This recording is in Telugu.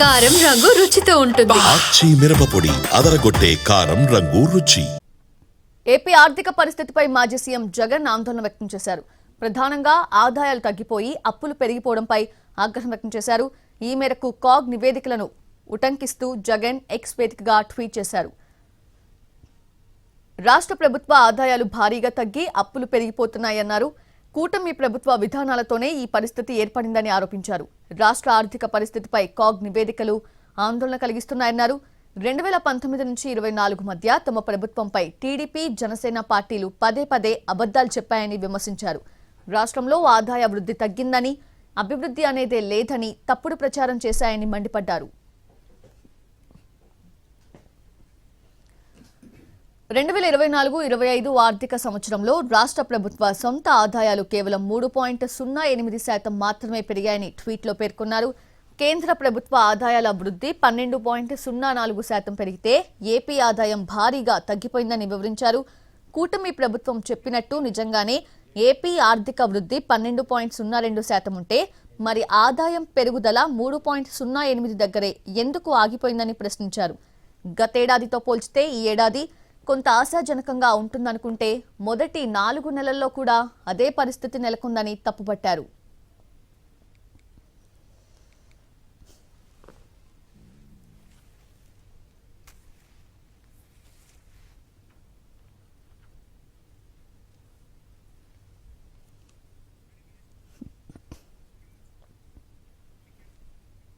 కారం రంగు రుచితో ఉంటుంది. ఆచి మిరపపొడి అదరగొట్టే కారం రంగు రుచి. ఏపీ ఆర్థిక పరిస్థితిపై మాజీ సీఎం జగన్ ఆందోళన వ్యక్తం చేశారు. ప్రధానంగా ఆదాయాలు తగ్గిపోయి అప్పులు పెరిగిపోవడంపై ఆగ్రహం వ్యక్తం చేశారు. ఈ మేరకు కాగ్ నివేదికలను ఉటంకిస్తూ జగన్ ఎక్స్ వేదికగా ట్వీట్ చేశారు. రాష్ట్ర ప్రభుత్వ ఆదాయాలు భారీగా తగ్గి అప్పులు పెరిగిపోతున్నాయన్నారు. కూటమి ప్రభుత్వ విధానాలతోనే ఈ పరిస్థితి ఏర్పడిందని ఆరోపించారు. రాష్ట్ర ఆర్థిక పరిస్థితిపై కాగ్ నివేదికలు ఆందోళన కలిగిస్తున్నాయన్నారు. 2019 నుంచి 24 మధ్య తమ ప్రభుత్వంపై టీడీపీ, జనసేన పార్టీలు పదే పదే అబద్దాలు చెప్పాయని విమర్శించారు. రాష్ట్రంలో ఆదాయ వృద్ధి తగ్గిందని, అభివృద్ధి అనేదే లేదని తప్పుడు ప్రచారం చేశాయని మండిపడ్డారు. 2024-25 ఆర్థిక సంవత్సరంలో రాష్ట్ర ప్రభుత్వ సొంత ఆదాయాలు కేవలం 3.08% మాత్రమే పెరిగాయని ట్వీట్లో పేర్కొన్నారు. కేంద్ర ప్రభుత్వ ఆదాయాల వృద్ధి 12.04% పెరిగితే ఏపీ ఆదాయం భారీగా తగ్గిపోయిందని వివరించారు. కూటమి ప్రభుత్వం చెప్పినట్టు నిజంగానే ఏపీ ఆర్థిక వృద్ధి 12.02% ఉంటే మరి ఆదాయం పెరుగుదల 3.08 దగ్గరే ఎందుకు ఆగిపోయిందని ప్రశ్నించారు. గతేడాదితో పోల్చితే ఈ ఏడాది కొంత ఆశాజనకంగా ఉంటుందనుకుంటే మొదటి 4 నెలల్లో కూడా అదే పరిస్థితి నెలకొందని తప్పుపట్టారు.